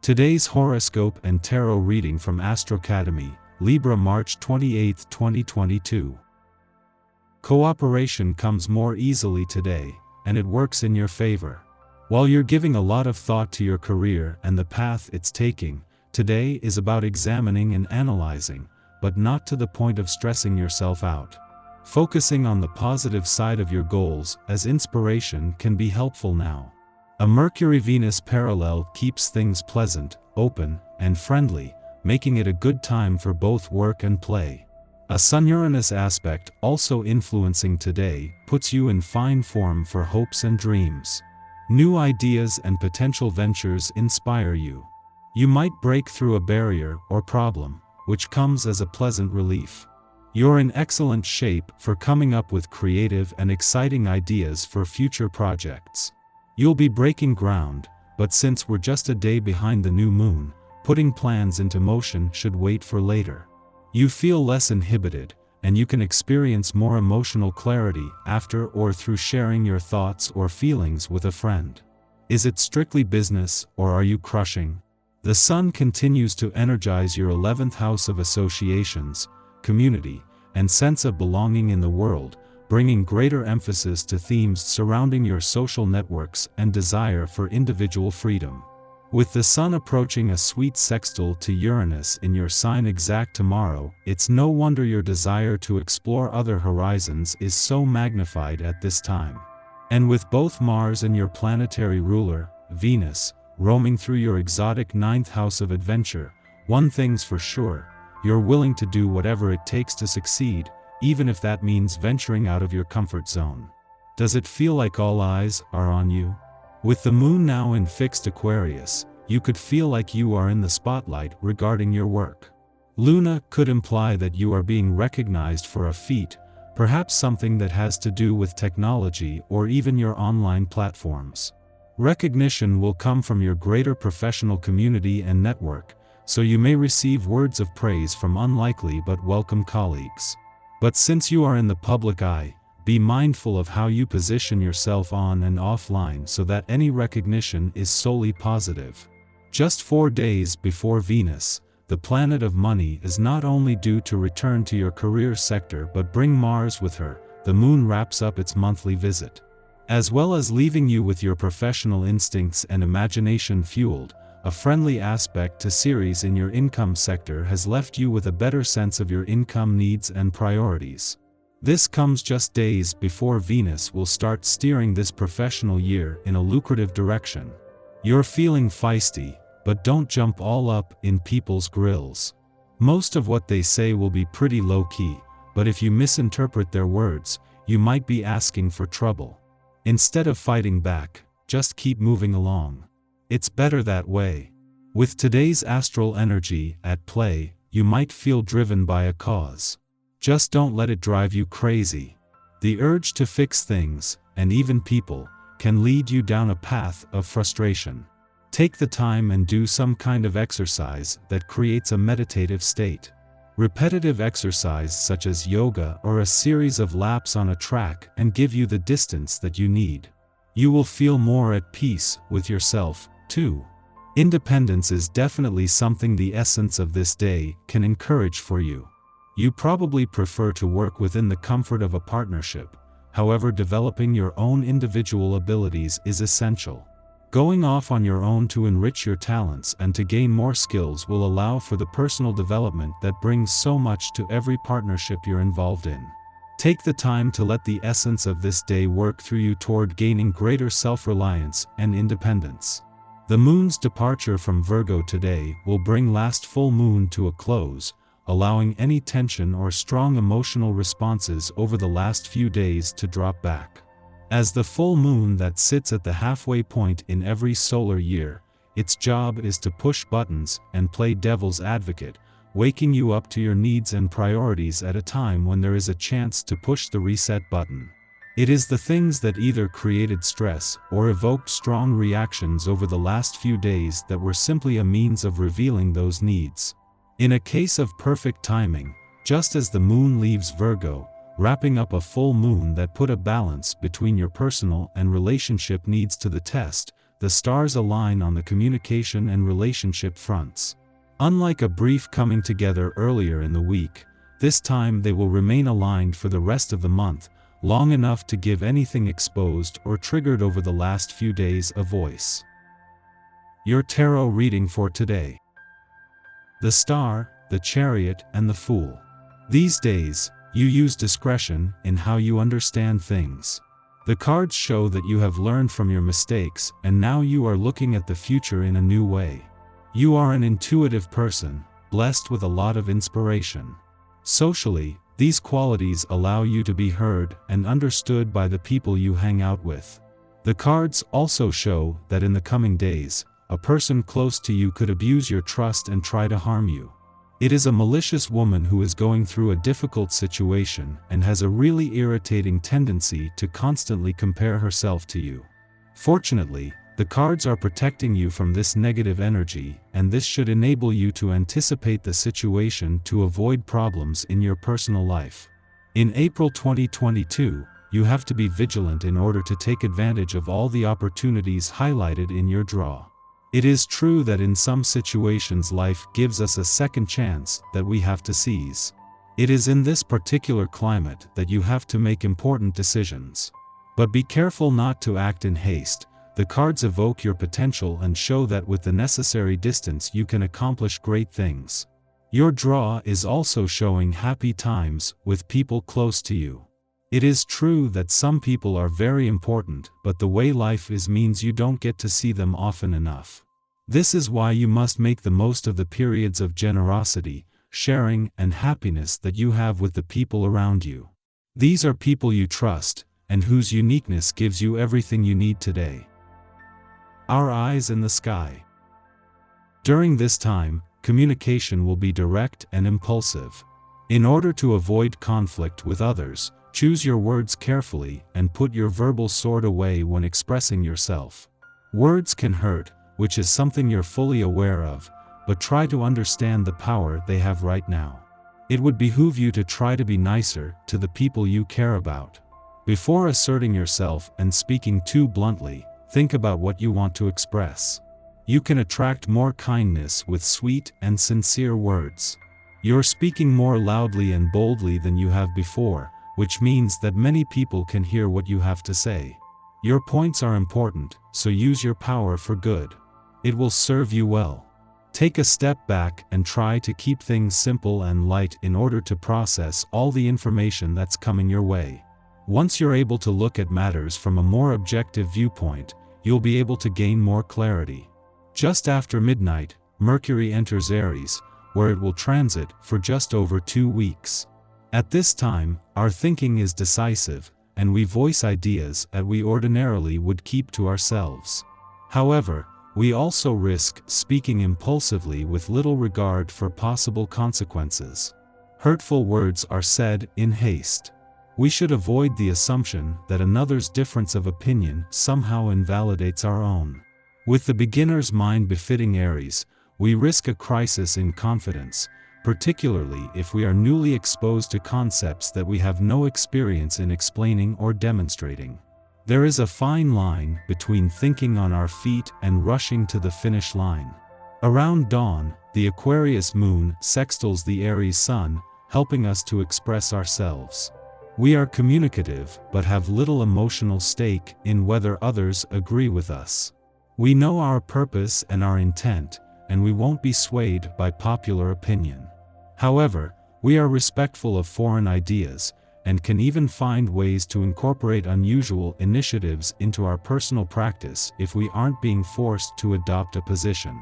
Today's horoscope and tarot reading from Astrocademy, Libra March 28, 2022. Cooperation comes more easily today, and it works in your favor. While you're giving a lot of thought to your career and the path it's taking, today is about examining and analyzing, but not to the point of stressing yourself out. Focusing on the positive side of your goals as inspiration can be helpful now. A Mercury-Venus parallel keeps things pleasant, open, and friendly, making it a good time for both work and play. A Sun-Uranus aspect, also influencing today, puts you in fine form for hopes and dreams. New ideas and potential ventures inspire you. You might break through a barrier or problem, which comes as a pleasant relief. You're in excellent shape for coming up with creative and exciting ideas for future projects. You'll be breaking ground, but since we're just a day behind the new moon, putting plans into motion should wait for later. You feel less inhibited, and you can experience more emotional clarity after or through sharing your thoughts or feelings with a friend. Is it strictly business, or are you crushing? The Sun continues to energize your 11th house of associations, community, and sense of belonging in the world, bringing greater emphasis to themes surrounding your social networks and desire for individual freedom. With the Sun approaching a sweet sextile to Uranus in your sign exact tomorrow, it's no wonder your desire to explore other horizons is so magnified at this time. And with both Mars and your planetary ruler, Venus, roaming through your exotic 9th house of adventure, one thing's for sure, you're willing to do whatever it takes to succeed, even if that means venturing out of your comfort zone. Does it feel like all eyes are on you? With the moon now in fixed Aquarius, you could feel like you are in the spotlight regarding your work. Luna could imply that you are being recognized for a feat, perhaps something that has to do with technology or even your online platforms. Recognition will come from your greater professional community and network, so you may receive words of praise from unlikely but welcome colleagues. But since you are in the public eye, be mindful of how you position yourself on and offline so that any recognition is solely positive. Just 4 days before Venus, the planet of money is not only due to return to your career sector but bring Mars with her, the moon wraps up its monthly visit. As well as leaving you with your professional instincts and imagination fueled, a friendly aspect to Ceres in your income sector has left you with a better sense of your income needs and priorities. This comes just days before Venus will start steering this professional year in a lucrative direction. You're feeling feisty, but don't jump all up in people's grills. Most of what they say will be pretty low-key, but if you misinterpret their words, you might be asking for trouble. Instead of fighting back, just keep moving along. It's better that way. With today's astral energy at play, you might feel driven by a cause. Just don't let it drive you crazy. The urge to fix things, and even people, can lead you down a path of frustration. Take the time and do some kind of exercise that creates a meditative state. Repetitive exercise such as yoga or a series of laps on a track and give you the distance that you need. You will feel more at peace with yourself, too. Independence is definitely something the essence of this day can encourage for you. You probably prefer to work within the comfort of a partnership, however, developing your own individual abilities is essential. Going off on your own to enrich your talents and to gain more skills will allow for the personal development that brings so much to every partnership you're involved in. Take the time to let the essence of this day work through you toward gaining greater self-reliance and independence. The moon's departure from Virgo today will bring last full moon to a close, allowing any tension or strong emotional responses over the last few days to drop back. As the full moon that sits at the halfway point in every solar year, its job is to push buttons and play devil's advocate, waking you up to your needs and priorities at a time when there is a chance to push the reset button. It is the things that either created stress or evoked strong reactions over the last few days that were simply a means of revealing those needs. In a case of perfect timing, just as the moon leaves Virgo, wrapping up a full moon that put a balance between your personal and relationship needs to the test, the stars align on the communication and relationship fronts. Unlike a brief coming together earlier in the week, this time they will remain aligned for the rest of the month, long enough to give anything exposed or triggered over the last few days a voice. Your tarot reading for today. The Star, the Chariot, and the Fool. These days, you use discretion in how you understand things. The cards show that you have learned from your mistakes and now you are looking at the future in a new way. You are an intuitive person, blessed with a lot of inspiration. Socially, these qualities allow you to be heard and understood by the people you hang out with. The cards also show that in the coming days, a person close to you could abuse your trust and try to harm you. It is a malicious woman who is going through a difficult situation and has a really irritating tendency to constantly compare herself to you. Fortunately, the cards are protecting you from this negative energy, and this should enable you to anticipate the situation to avoid problems in your personal life. In April 2022, you have to be vigilant in order to take advantage of all the opportunities highlighted in your draw. It is true that in some situations life gives us a second chance that we have to seize. It is in this particular climate that you have to make important decisions. But be careful not to act in haste. The cards evoke your potential and show that with the necessary distance you can accomplish great things. Your draw is also showing happy times with people close to you. It is true that some people are very important, but the way life is means you don't get to see them often enough. This is why you must make the most of the periods of generosity, sharing, and happiness that you have with the people around you. These are people you trust, and whose uniqueness gives you everything you need today. Our eyes in the sky. During this time, communication will be direct and impulsive. In order to avoid conflict with others, choose your words carefully and put your verbal sword away when expressing yourself. Words can hurt, which is something you're fully aware of, but try to understand the power they have right now. It would behoove you to try to be nicer to the people you care about. Before asserting yourself and speaking too bluntly, think about what you want to express. You can attract more kindness with sweet and sincere words. You're speaking more loudly and boldly than you have before, which means that many people can hear what you have to say. Your points are important, so use your power for good. It will serve you well. Take a step back and try to keep things simple and light in order to process all the information that's coming your way. Once you're able to look at matters from a more objective viewpoint, you'll be able to gain more clarity. Just after midnight, Mercury enters Aries, where it will transit for just over 2 weeks. At this time, our thinking is decisive, and we voice ideas that we ordinarily would keep to ourselves. However, we also risk speaking impulsively with little regard for possible consequences. Hurtful words are said in haste. We should avoid the assumption that another's difference of opinion somehow invalidates our own. With the beginner's mind befitting Aries, we risk a crisis in confidence, particularly if we are newly exposed to concepts that we have no experience in explaining or demonstrating. There is a fine line between thinking on our feet and rushing to the finish line. Around dawn, the Aquarius moon sextiles the Aries sun, helping us to express ourselves. We are communicative but have little emotional stake in whether others agree with us. We know our purpose and our intent, and we won't be swayed by popular opinion. However, we are respectful of foreign ideas, and can even find ways to incorporate unusual initiatives into our personal practice if we aren't being forced to adopt a position.